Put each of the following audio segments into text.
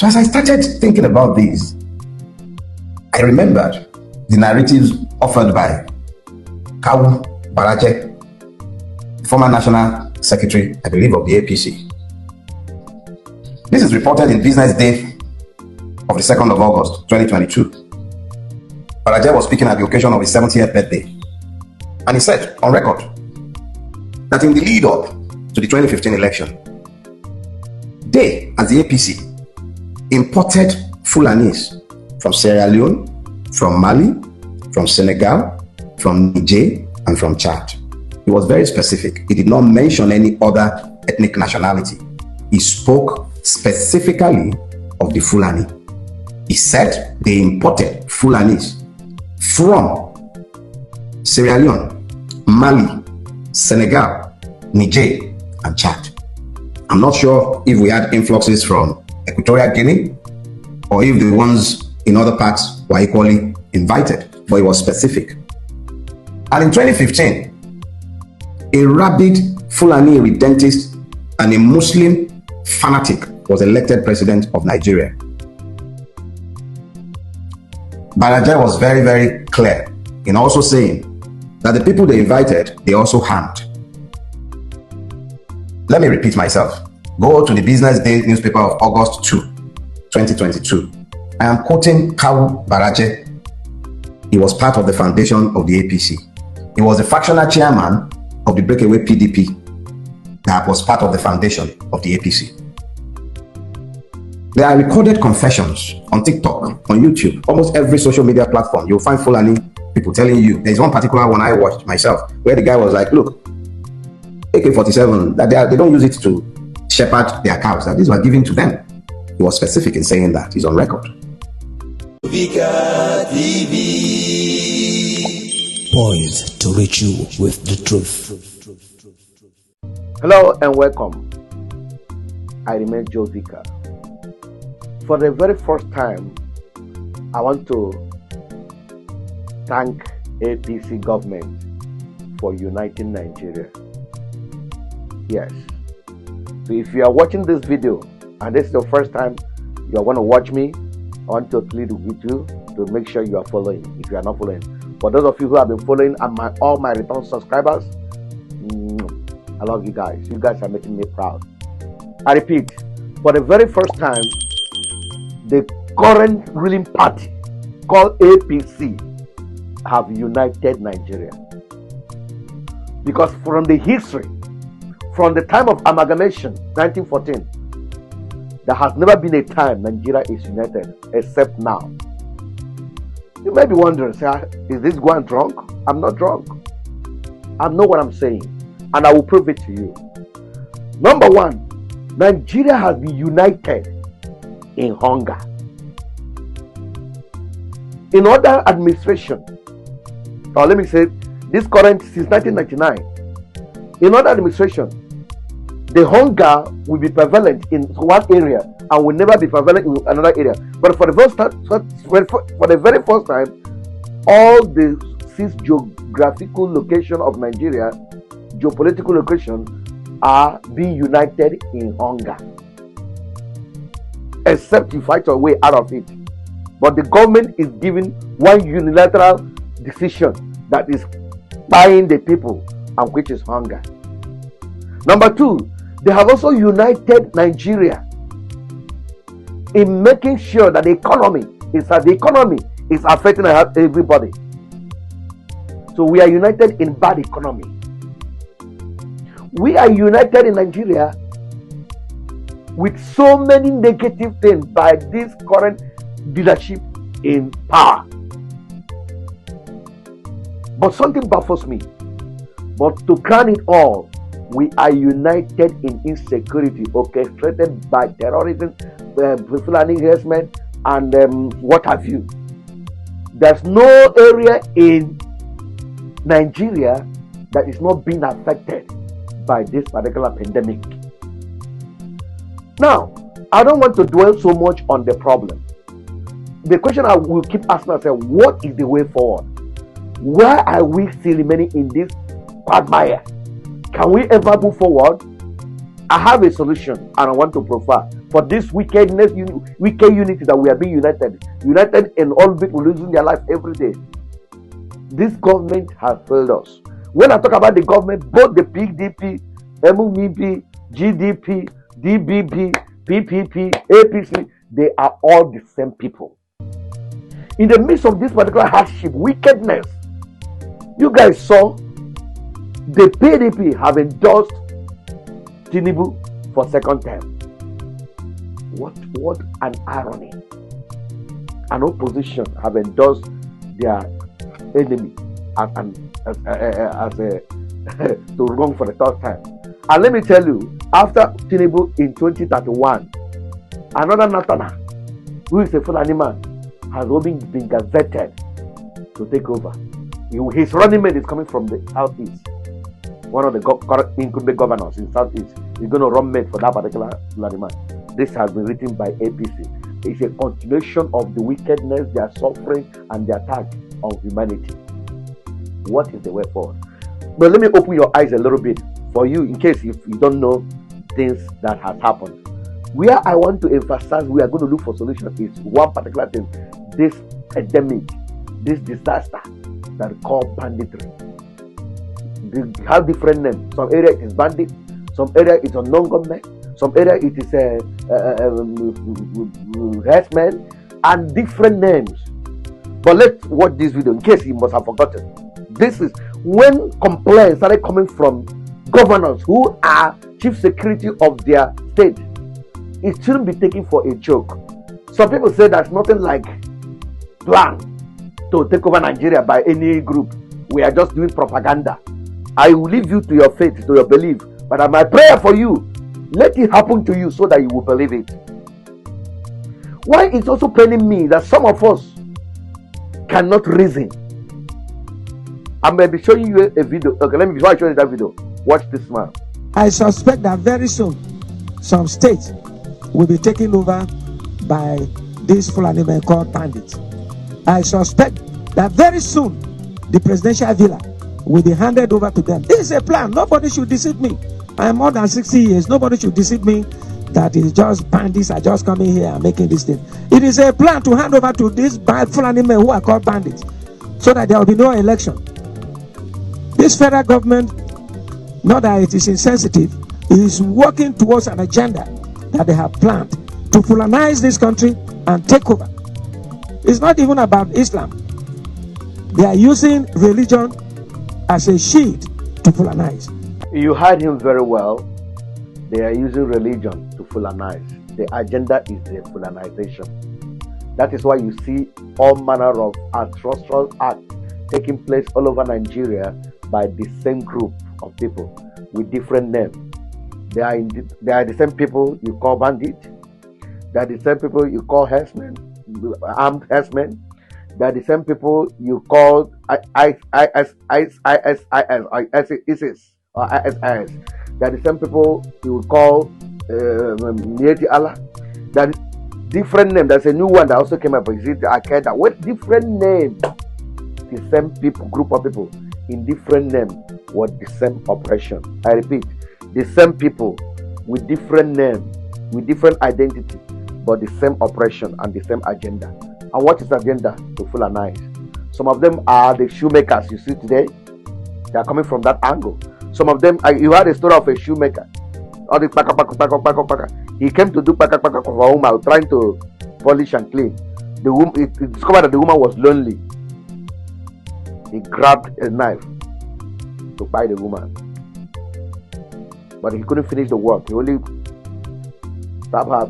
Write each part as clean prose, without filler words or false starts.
So as I started thinking about this, I remembered the narratives offered by Kawu Baraje, former National Secretary, I believe, of the APC. This is reported in Business Day of the 2nd of August, 2022. Baraje was speaking at the occasion of his 70th birthday. And he said, on record, that in the lead up to the 2015 election, they, as the APC, imported Fulanis from Sierra Leone, from Mali, from Senegal, from Niger, and from Chad. He was very specific. He did not mention any other ethnic nationality. He spoke specifically of the Fulani. He said they imported Fulanis from Sierra Leone, Mali, Senegal, Niger, and Chad. I'm not sure if we had influxes from Equatorial Guinea or if the ones in other parts were equally invited, but it was specific. And in 2015, a rabid Fulani redentist and a Muslim fanatic was elected president of Nigeria. Baraje was very, very clear in also saying that the people they invited, they also harmed. Let me repeat myself. Go to the Business Day newspaper of August 2, 2022. I am quoting Kawu Baraje. He was part of the foundation of the APC. He was the factional chairman of the breakaway PDP that was part of the foundation of the APC. There are recorded confessions on TikTok, on YouTube, almost every social media platform. You'll find Fulani people telling you. There's one particular one I watched myself where the guy was like, look, AK-47, that they don't use it to shepherd their cows, that these were given to them. He was specific in saying that. He's on record. Poised to reach you with the truth. Hello and welcome. I remain Joe Vicar. For the very first time, I want to thank APC government for uniting Nigeria. Yes. So if you are watching this video and this is your first time you are going to watch me, I want to plead with you to make sure you are following if you are not following. For those of you who have been following and all my return subscribers, I love you guys. You guys are making me proud. I repeat, for the very first time, the current ruling party called APC have united Nigeria. Because from the history, from the time of amalgamation, 1914, there has never been a time Nigeria is united except now. You may be wondering, is this going drunk? I'm not drunk. I know what I'm saying, and I will prove it to you. Number one, Nigeria has been united in hunger. In other administration, or let me say, this current since 1999, in other administration, the hunger will be prevalent in one area and will never be prevalent in another area. But for the very first time, all the 6 geographical locations of Nigeria, geopolitical locations, are being united in hunger. Except you fight your way out of it. But the government is giving one unilateral decision that is buying the people, and which is hunger. Number two, they have also united Nigeria in making sure that the economy is affecting everybody. So we are united in bad economy. We are united in Nigeria with so many negative things by this current leadership in power. But something baffles me. But to crown it all, we are united in insecurity orchestrated by terrorism, Fulani harassment, and what have you. There's no area in Nigeria that is not being affected by this particular pandemic. Now, I don't want to dwell so much on the problem. The question I will keep asking myself, what is the way forward? Why are we still remaining in this quagmire? Can we ever move forward? I have a solution and I want to for this wickedness, wicked unity that we are being united in all people losing their life every day. This government has failed us. When I talk about the government, both the PDP, MUP, GDP, DBP, PPP, APC, they are all the same people. In the midst of this particular hardship, wickedness, you guys saw the PDP have endorsed Tinubu for second term. What an irony. An opposition have endorsed their enemy to run for the third time. And let me tell you, after Tinubu in 2031, another Natana, who is a Fulani man, has already been gazetted to take over. His running mate is coming from the southeast. One of the incumbent governors in southeast is going to run mate for that particular Fulani man. This has been written by APC. It's a continuation of the wickedness, their suffering, and the attack on humanity. What is the way forward? But let me open your eyes a little bit for you, in case if you don't know things that has happened. Where I want to emphasize, we are going to look for solution is one particular thing: this epidemic, this disaster that we call banditry. They have different names. Some area it is bandit, some area it is unknown government, some area it is herdsmen, and different names. But let's watch this video in case you must have forgotten. This is when complaints started coming from governors who are chief security of their state. It shouldn't be taken for a joke. Some people say there's nothing like plan to take over Nigeria by any group. We are just doing propaganda. I will leave you to your faith, to your belief. But my prayer for you, let it happen to you so that you will believe it. Why it's also paining me that some of us cannot reason. I'm going to be showing you a video. Okay, let me, before I show you that video, watch this man. I suspect that very soon some states will be taken over by these Fulani men called bandits. I suspect that very soon the presidential villa will be handed over to them. This is a plan. Nobody should deceive me. I am more than 60 years. Nobody should deceive me that it's just bandits are just coming here and making this thing. It is a plan to hand over to these Fulani men who are called bandits so that there will be no election. This federal government, not that it is insensitive, is working towards an agenda that they have planned to Fulanize this country and take over. It's not even about Islam. They are using religion as a shield to Fulanize. You heard him very well. They are using religion to Fulanize. The agenda is the Fulanization. That is why you see all manner of atrocious acts taking place all over Nigeria by the same group of people with different names. They are the same people you call bandit. They are the same people you call herdsmen, armed herdsmen. They are the same people you call ISIS or ISIS. They are the same people you call Mieti Allah. There are different names. There's a new one that also came up. Is it Al-Qaeda? What different names? The same people, group of people in different names with the same operation. I repeat, the same people with different names, with different identity, but the same operation and the same agenda. And what is the agenda? To Fulanize. Some of them are the shoemakers you see today. They are coming from that angle. Some of them, you heard a story of a shoemaker. All the paka. He came to do paka for a woman, trying to polish and clean. The woman, he discovered that the woman was lonely. He grabbed a knife to bite the woman, but he couldn't finish the work. He only stabbed her.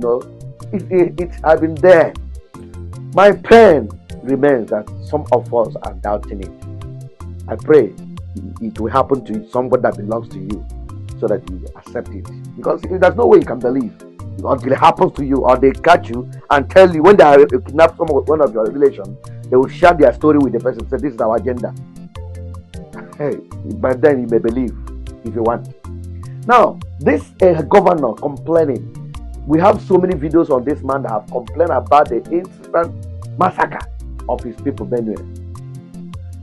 No, it has been there. My pain remains that some of us are doubting it. I pray it will happen to somebody that belongs to you, so that you accept it. Because there's no way you can believe until it happens to you, or they catch you and tell you when they are kidnap one of your relations. They will share their story with the person. Say, this is our agenda. Hey, but then you may believe if you want. Now, this governor complaining. We have so many videos on this man that have complained about the instant massacre of his people, Benue.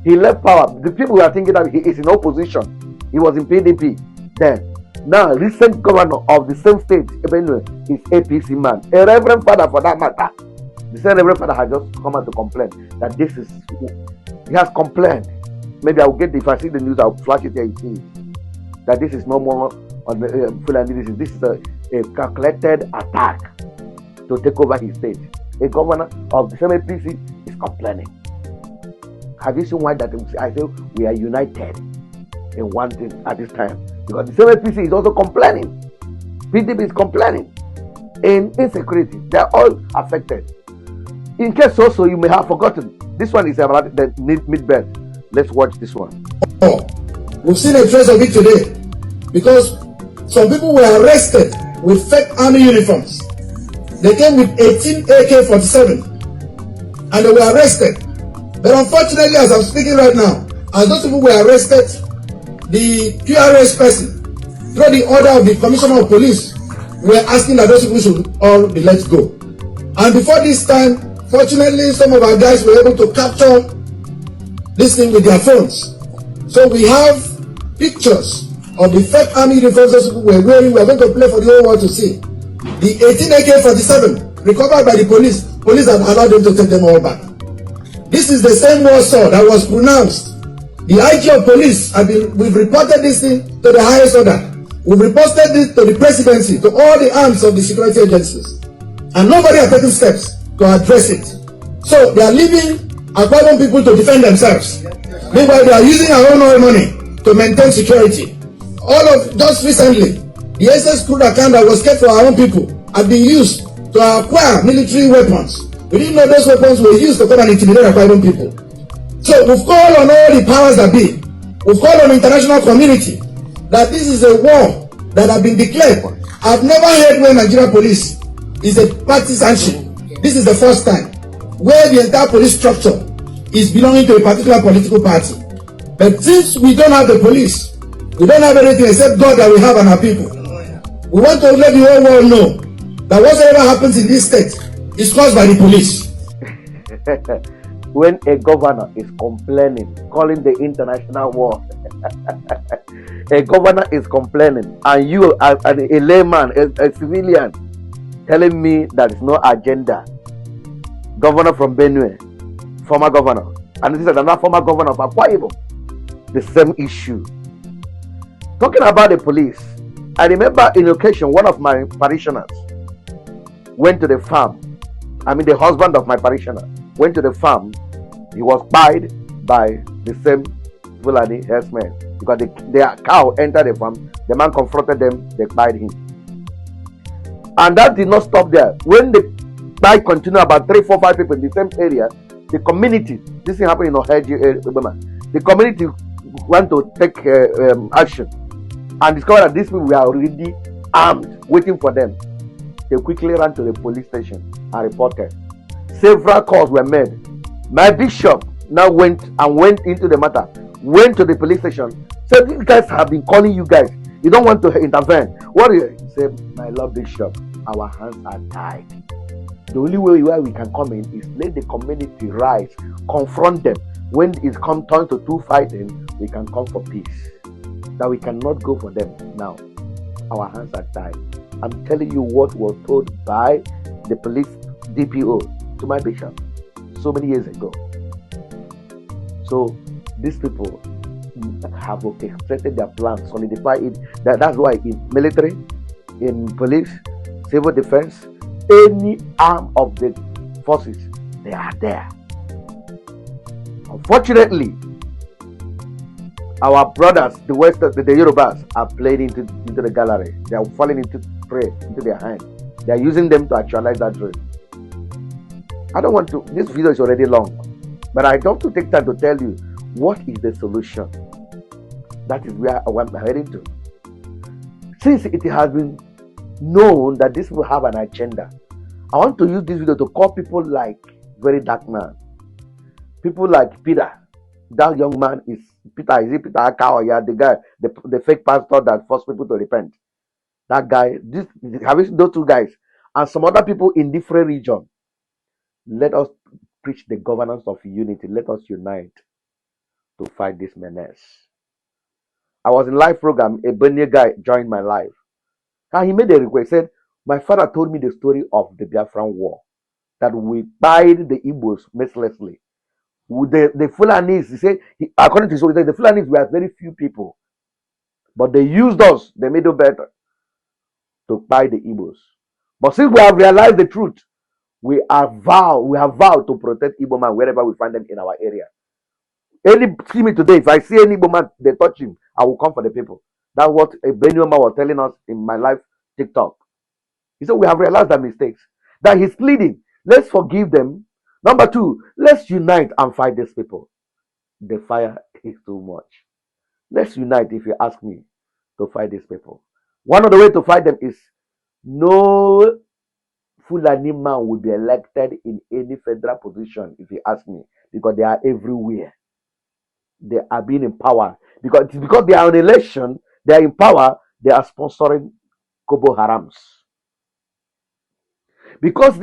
He left power. The people were thinking that he is in opposition. He was in PDP then. Now, recent governor of the same state, Benue, is APC man, a reverend father for that matter. The same reverend father has just come out to complain that this is, he has complained. Maybe I'll get, if I see the news, I'll flash it here, you see it, that this is no more on the Fulanization. This is a calculated attack to take over his state. A governor of the same APC is complaining. Have you seen why that I say we are united in one thing at this time? Because the same APC is also complaining. PDP is complaining in insecurity. They are all affected. In case also you may have forgotten, this one is about the mid-belt. Let's watch this one. Oh, we've seen a trace of it today because some people were arrested with fake army uniforms. They came with 18 AK-47 and they were arrested. But unfortunately, as I'm speaking right now, as those people were arrested, the QRS person, through the order of the Commissioner of Police, were asking that those people should all be let go. And before this time, fortunately, some of our guys were able to capture this thing with their phones. So we have pictures of the fake army uniforms those people were wearing. We are going to play for the whole world to see. The 18 AK-47 recovered by the police. Police have allowed them to take them all back. This is the same war sword that was pronounced. The IG of police we've reported this thing to the highest order. We've reported it to the presidency, to all the arms of the security agencies. And nobody has taken steps to address it. So they are leaving Akwa people to defend themselves. Meanwhile, they are using our own oil money to maintain security. Just recently, the SS crude account that was kept for our own people had been used to acquire military weapons. We didn't know those weapons were used to come and intimidate Akwa people. So we've called on all the powers that be. We've called on the international community that this is a war that has been declared. I've never heard where Nigeria police is a partisanship. This is the first time where the entire police structure is belonging to a particular political party. But since we don't have the police, we don't have anything except God that we have on our people. We want to let the whole world know that whatever happens in this state is caused by the police. When a governor is complaining, calling the international war, a governor is complaining, and you, as a layman, a civilian, telling me there is no agenda. Governor from Benue, former governor, and this is another former governor of Akwa Ibom, the same issue. Talking about the police, I remember in occasion one of my parishioners went to the farm. The husband of my parishioner went to the farm. He was spied by the same Fulani herdsmen because their cow entered the farm. The man confronted them, they spied him. And that did not stop there. When the spy continued, about 3, 4, 5 people in the same area, the community, this thing happened in Oheji, the community went to take action and discovered that these people were already armed, waiting for them. They quickly ran to the police station and reported. Several calls were made. My bishop now went into the matter, went to the police station, said, these guys have been calling you guys. You don't want to intervene. What do you say? My Lord Bishop, our hands are tied. The only way we can come in is let the community rise, confront them. When it comes turn to two fighting, we can come for peace. That we cannot go for them now. Our hands are tied. I'm telling you what was told by the police DPO to my bishop so many years ago. So these people have orchestrated their plans, solidify it. That's why in military, in police, civil defense, any arm of the forces, they are there. Unfortunately, our brothers, the Yorubas, are playing into the gallery. They are falling into prey into their hand. They are using them to actualize that dream. I don't want to. This video is already long, but I don't want to take time to tell you what is the solution. That is where I want heading to. Since it has been known that this will have an agenda, I want to use this video to call people like very dark man, people like Peter. That young man is Peter. Is it Peter Akaoya, the guy, the fake pastor that forced people to repent? That guy. Have you seen those two guys and some other people in different regions? Let us preach the governance of unity. Let us unite to fight this menace. I was in live program. A Benue guy joined my live. And he made a request. He said, my father told me the story of the Biafran war, that we tied the Igbos mercilessly. The Fulanis, he said, according to his story, the Fulanis were very few people, but they used us, they made it better to tie the Igbos. But since we have realized the truth, we have vowed to protect Igbo man wherever we find them in our area. Any see me today, if I see any Igbo man, they touch him, I will come for the people. That's what a Benue man was telling us in my live TikTok. He said, we have realized our mistakes. That he's pleading, let's forgive them. Number two, let's unite and fight these people. The fire is too much. Let's unite, if you ask me, to fight these people. One of the ways to fight them is no Fulani man will be elected in any federal position, if you ask me, because they are everywhere. They are being empowered. Because they are on election, they are in power, they are sponsoring Kobo Harams. Because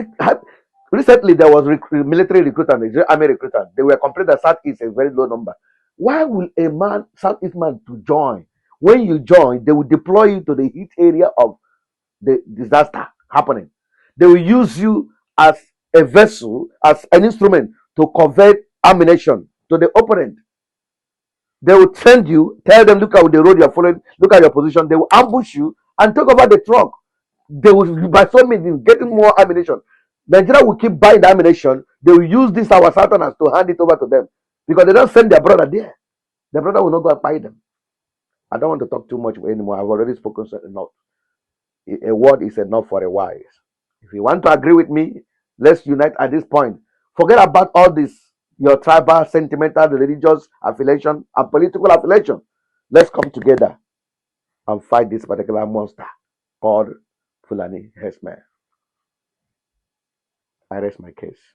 recently there was military recruitment, army recruitment. They were complaining that Southeast is a very low number. Why will a man, Southeast man, to join? When you join, they will deploy you to the heat area of the disaster happening. They will use you as a vessel, as an instrument to convert ammunition to the opponent. They will send you, tell them, look at the road you're following, look at your position. They will ambush you and take over the truck. They will, by so means, getting more ammunition. Nigeria will keep buying the ammunition. They will use this our Southerners to hand it over to them because they don't send their brother there. Their brother will not go and buy them. I don't want to talk too much anymore. I've already spoken enough. A word is enough for a wise. If you want to agree with me, let's unite at this point. Forget about all this, your tribal, sentimental, religious affiliation, and political affiliation. Let's come together and fight this particular monster called Fulani herdsmen. I rest my case.